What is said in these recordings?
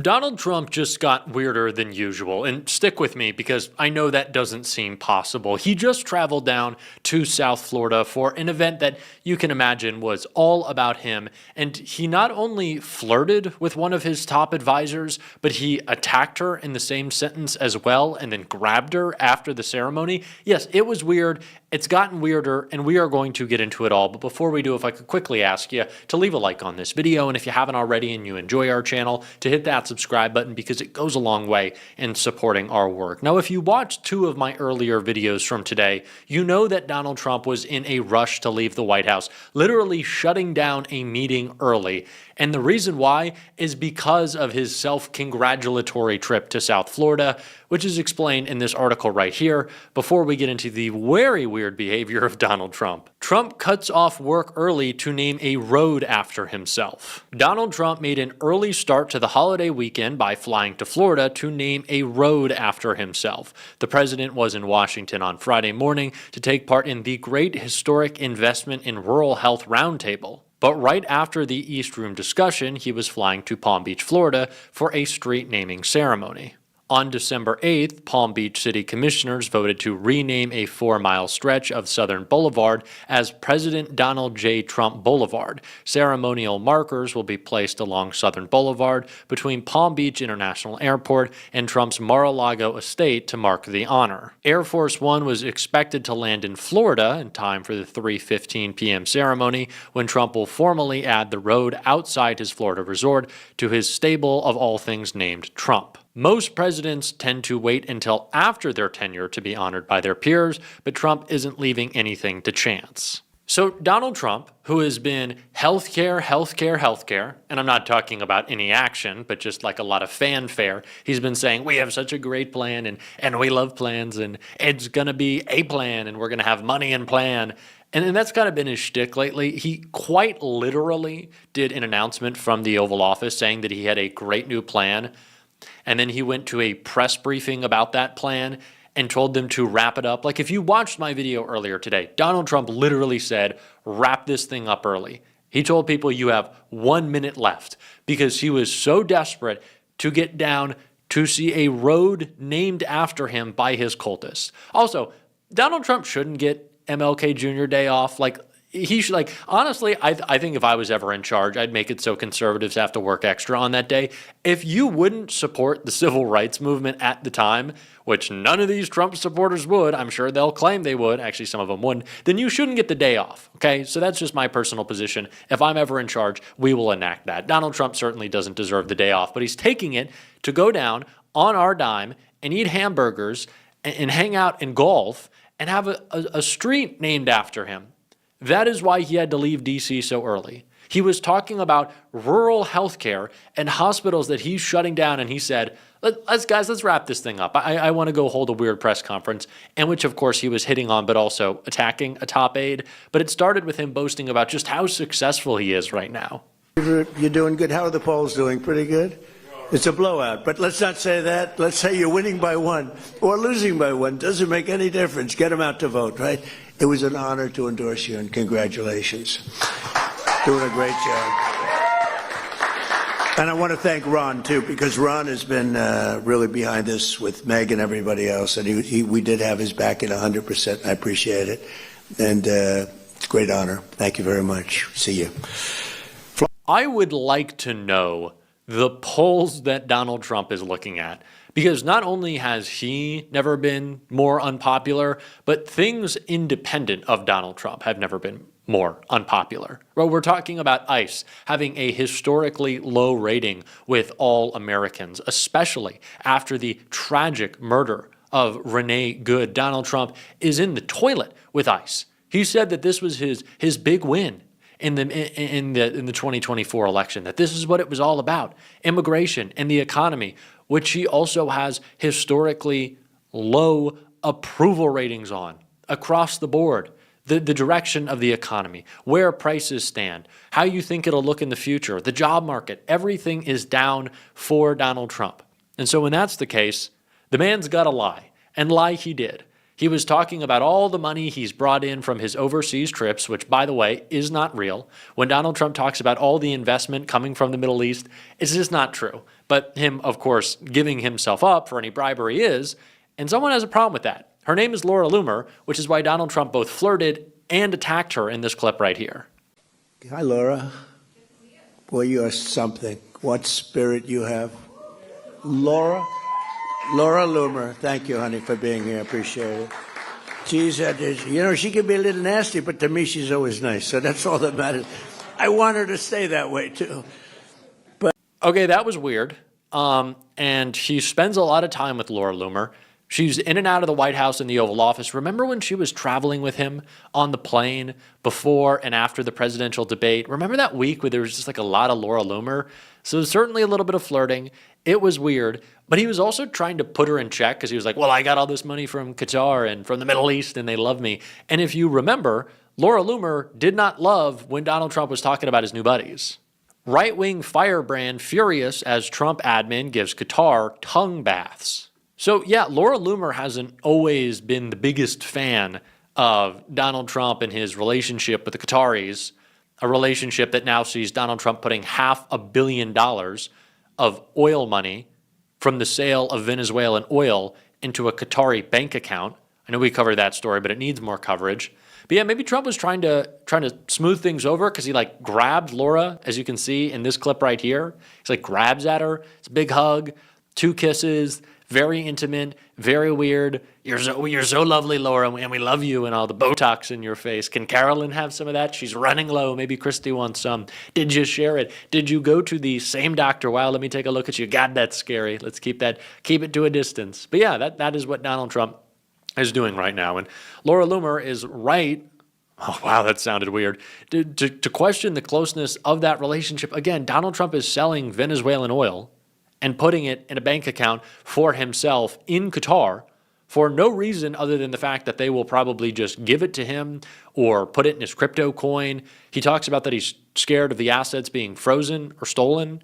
Donald Trump just got weirder than usual, and stick with me because I know that doesn't seem possible. He just traveled down to South Florida for an event that you can imagine was all about him, and he not only flirted with one of his top advisors, but he attacked her in the same sentence as well and then grabbed her after the ceremony. Yes, it was weird. It's gotten weirder, and we are going to get into it all. But before we do, if I could quickly ask you to leave a like on this video, and if you haven't already and you enjoy our channel, to hit that subscribe button because it goes a long way in supporting our work. Now, if you watched two of my earlier videos from today, you know that Donald Trump was in a rush to leave the White House, literally shutting down a meeting early. And the reason why is because of his self-congratulatory trip to South Florida, which is explained in this article right here. Before we get into the very weird behavior of Donald Trump. Trump cuts off work early to name a road after himself. Donald Trump made an early start to the holiday weekend by flying to Florida to name a road after himself. The president was in Washington on Friday morning to take part in the Great Historic Investment in Rural Health Roundtable. But right after the East Room discussion, he was flying to Palm Beach, Florida for a street naming ceremony. On December 8th, Palm Beach City Commissioners voted to rename a 4-mile stretch of Southern Boulevard as President Donald J. Trump Boulevard. Ceremonial markers will be placed along Southern Boulevard between Palm Beach International Airport and Trump's Mar-a-Lago estate to mark the honor. Air Force One was expected to land in Florida in time for the 3:15 p.m. ceremony, when Trump will formally add the road outside his Florida resort to his stable of all things named Trump. Most presidents tend to wait until after their tenure to be honored by their peers, but Trump isn't leaving anything to chance. So Donald Trump, who has been healthcare, and I'm not talking about any action, but just like a lot of fanfare, he's been saying, we have such a great plan, and we love plans, and it's going to be a plan, and we're going to have money and plan. And that's kind of been his shtick lately. He quite literally did an announcement from the Oval Office saying that he had a great new plan. And then he went to a press briefing about that plan and told them to wrap it up. Like, if you watched my video earlier today, Donald Trump literally said, wrap this thing up early. He told people you have 1 minute left because he was so desperate to get down to see a road named after him by his cultists. Also, Donald Trump shouldn't get MLK Jr. Day off. Like, he should, like, honestly, I think if I was ever in charge, I'd make it so conservatives have to work extra on that day. If you wouldn't support the civil rights movement at the time, which none of these Trump supporters would, I'm sure they'll claim they would, actually some of them wouldn't, then you shouldn't get the day off, okay? So that's just my personal position. If I'm ever in charge, we will enact that. Donald Trump certainly doesn't deserve the day off, but he's taking it to go down on our dime and eat hamburgers and hang out and golf and have a street named after him. That is why he had to leave D.C. so early. He was talking about rural health care and hospitals that he's shutting down, and he said, let's wrap this thing up. I want to go hold a weird press conference, and which, of course, he was hitting on but also attacking a top aide. But it started with him boasting about just how successful he is right now. You're doing good. How are the polls doing? Pretty good? It's a blowout, but let's not say that. Let's say you're winning by 1 or losing by 1. Doesn't make any difference. Get them out to vote, right? It was an honor to endorse you, and congratulations. Doing a great job. And I want to thank Ron, too, because Ron has been really behind this with Meg and everybody else, and we did have his back at 100%. I appreciate it, and it's a great honor. Thank you very much. See you. I would like to know the polls that Donald Trump is looking at, because not only has he never been more unpopular, but things independent of Donald Trump have never been more unpopular. Well, we're talking about ICE having a historically low rating with all Americans, especially after the tragic murder of Renee Good. Donald Trump is in the toilet with ICE. He said that this was his big win in the 2024 election, that this is what it was all about, immigration and the economy, which he also has historically low approval ratings on across the board. The direction of the economy, where prices stand, how you think it'll look in the future, the job market, everything is down for Donald Trump. And so when that's the case, the man's got to lie, and lie he did. He was talking about all the money he's brought in from his overseas trips, which, by the way, is not real. When Donald Trump talks about all the investment coming from the Middle East, it's just not true. but him, of course, giving himself up for any bribery is, and someone has a problem with that. Her name is Laura Loomer, which is why Donald Trump both flirted and attacked her in this clip right here. Hi, Laura. Boy, you are something. What spirit you have. Laura Loomer, thank you, honey, for being here. Appreciate it. She's, she can be a little nasty, but to me, she's always nice. So that's all that matters. I want her to stay that way, too. Okay, that was weird. And he spends a lot of time with Laura Loomer. She's in and out of the White House and the Oval Office. Remember when she was traveling with him on the plane before and after the presidential debate? Remember that week where there was just like a lot of Laura Loomer? So certainly a little bit of flirting. It was weird. But he was also trying to put her in check because he was like, well, I got all this money from Qatar and from the Middle East and they love me. And if you remember, Laura Loomer did not love when Donald Trump was talking about his new buddies. Right-wing firebrand furious as Trump admin gives Qatar tongue baths. So yeah, Laura Loomer hasn't always been the biggest fan of Donald Trump and his relationship with the Qataris, a relationship that now sees Donald Trump putting $500 million of oil money from the sale of Venezuelan oil into a Qatari bank account. I know we covered that story, but it needs more coverage. But yeah, maybe Trump was trying to smooth things over because he like grabbed Laura, as you can see in this clip right here. He's like grabs at her. It's a big hug, 2 kisses. Very intimate, very weird. You're so lovely, Laura, and we love you, and all the Botox in your face. Can Carolyn have some of that? She's running low. Maybe Christy wants some. Did you share it? Did you go to the same doctor? Wow, let me take a look at you. God, that's scary. Let's keep it to a distance. But yeah, that is what Donald Trump is doing right now. And Laura Loomer is right. Oh, wow, that sounded weird. To question the closeness of that relationship. Again, Donald Trump is selling Venezuelan oil and putting it in a bank account for himself in Qatar for no reason other than the fact that they will probably just give it to him or put it in his crypto coin. He talks about that he's scared of the assets being frozen or stolen.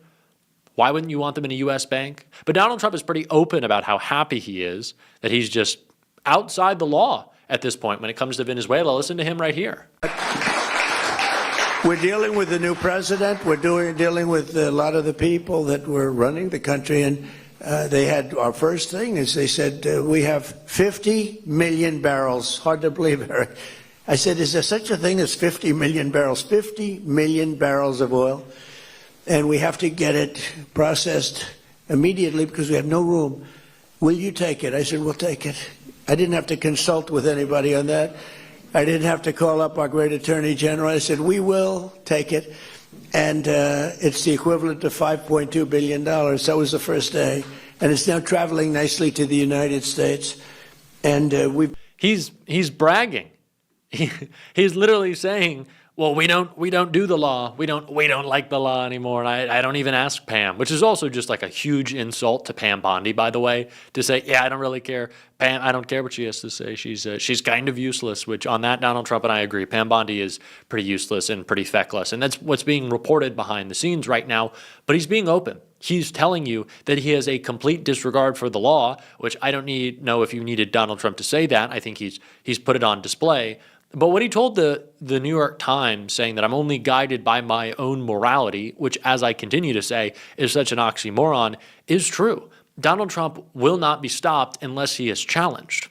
Why wouldn't you want them in a U.S. bank? But Donald Trump is pretty open about how happy he is that he's just outside the law at this point when it comes to Venezuela. Listen to him right here. We're dealing with the new president. We're dealing with a lot of the people that were running the country. And they had our first thing is they said, we have 50 million barrels. Hard to believe, Eric. I said, is there such a thing as 50 million barrels? 50 million barrels of oil. And we have to get it processed immediately because we have no room. Will you take it? I said, we'll take it. I didn't have to consult with anybody on that. I didn't have to call up our great attorney general. I said, we will take it. And it's the equivalent of $5.2 billion. That was the first day. And it's now traveling nicely to the United States. And He's bragging. He's literally saying, well, we don't do the law. We don't like the law anymore. And I don't even ask Pam, which is also just like a huge insult to Pam Bondi, by the way, to say, yeah, I don't really care. Pam, I don't care what she has to say. She's kind of useless, which on that, Donald Trump and I agree. Pam Bondi is pretty useless and pretty feckless. And that's what's being reported behind the scenes right now. But he's being open. He's telling you that he has a complete disregard for the law, which I don't know if you needed Donald Trump to say that. I think he's put it on display. But what he told the New York Times, saying that I'm only guided by my own morality, which, as I continue to say, is such an oxymoron, is true. Donald Trump will not be stopped unless he is challenged.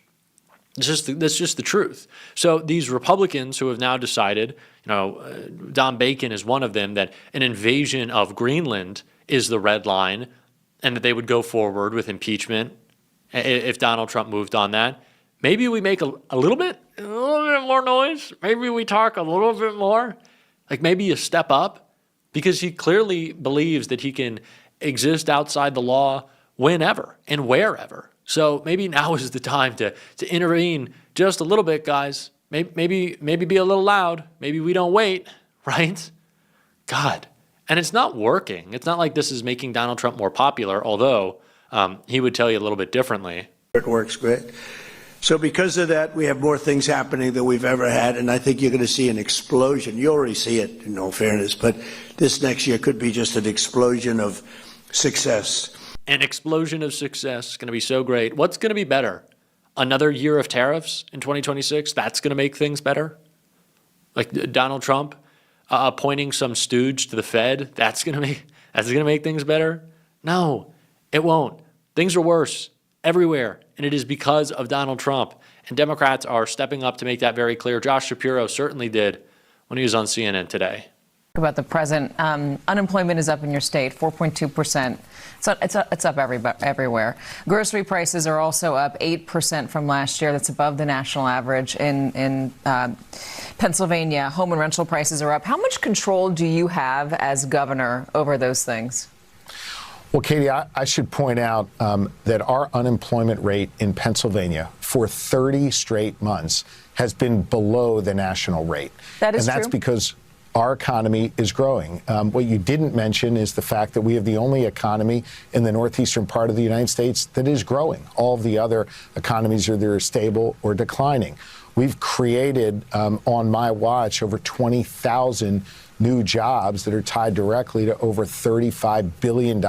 That's just the truth. So these Republicans who have now decided, Don Bacon is one of them, that an invasion of Greenland is the red line and that they would go forward with impeachment if Donald Trump moved on that. Maybe we make a little bit more noise. Maybe we talk a little bit more. Like maybe you step up, because he clearly believes that he can exist outside the law whenever and wherever. So maybe now is the time to intervene just a little bit, guys. Maybe be a little loud. Maybe we don't wait, right? God. And it's not working. It's not like this is making Donald Trump more popular, although he would tell you a little bit differently. It works great. So because of that, we have more things happening than we've ever had, and I think you're going to see an explosion. You already see it, in all fairness, but this next year could be just an explosion of success. An explosion of success. Going to be so great. What's going to be better? Another year of tariffs in 2026? That's going to make things better? Like Donald Trump appointing some stooge to the Fed? That's going to make things better? No, it won't. Things are worse everywhere, and it is because of Donald Trump. And Democrats are stepping up to make that very clear. Josh Shapiro certainly did when he was on CNN today. About the present, unemployment is up in your state, 4.2%. It's up everywhere. Grocery prices are also up 8% from last year. That's above the national average. In Pennsylvania, home and rental prices are up. How much control do you have as governor over those things? Well, Katie, I should point out that our unemployment rate in Pennsylvania for 30 straight months has been below the national rate. That is true. And that's because our economy is growing. What you didn't mention is the fact that we have the only economy in the northeastern part of the United States that is growing. All of the other economies are either stable or declining. We've created, on my watch, over 20,000 new jobs that are tied directly to over $35 billion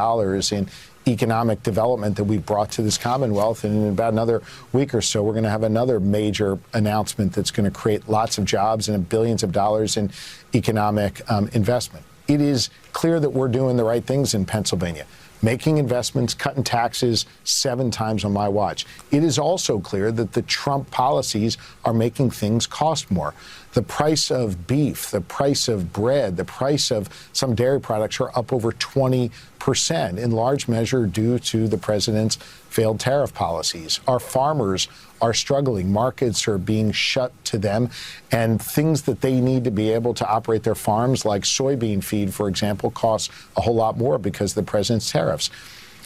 in economic development that we've brought to this Commonwealth. And in about another week or so, we're going to have another major announcement that's going to create lots of jobs and billions of dollars in economic investment. It is clear that we're doing the right things in Pennsylvania, making investments, cutting taxes 7 times on my watch. It is also clear that the Trump policies are making things cost more. The price of beef, the price of bread, the price of some dairy products are up over 20%, in large measure due to the president's failed tariff policies. Our farmers are struggling. Markets are being shut to them, and things that they need to be able to operate their farms, like soybean feed, for example, costs a whole lot more because of the president's tariffs.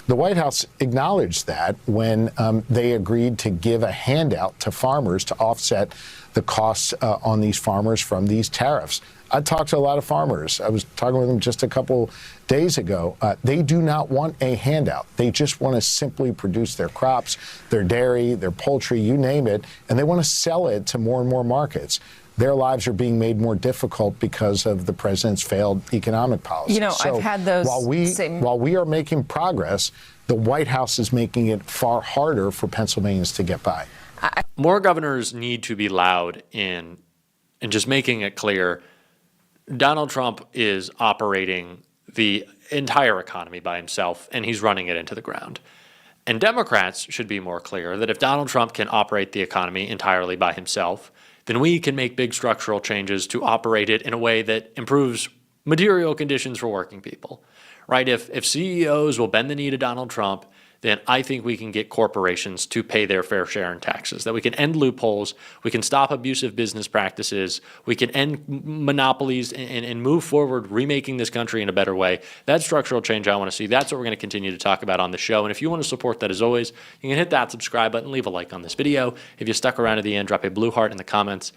The White House acknowledged that when they agreed to give a handout to farmers to offset the costs on these farmers from these tariffs. I talked to a lot of farmers. I was talking with them just a couple days ago. They do not want a handout. They just want to simply produce their crops, their dairy, their poultry, you name it, and they want to sell it to more and more markets. Their lives are being made more difficult because of the president's failed economic policy. You know, I've had those while we are making progress, the White House is making it far harder for Pennsylvanians to get by. More governors need to be loud in just making it clear Donald Trump is operating the entire economy by himself, and he's running it into the ground. And Democrats should be more clear that if Donald Trump can operate the economy entirely by himself, then we can make big structural changes to operate it in a way that improves material conditions for working people, right? If CEOs will bend the knee to Donald Trump, then I think we can get corporations to pay their fair share in taxes, that we can end loopholes, we can stop abusive business practices, we can end monopolies and move forward, remaking this country in a better way. That's structural change I want to see. That's what we're going to continue to talk about on the show. And if you want to support that, as always, you can hit that subscribe button, leave a like on this video. If you stuck around to the end, drop a blue heart in the comments.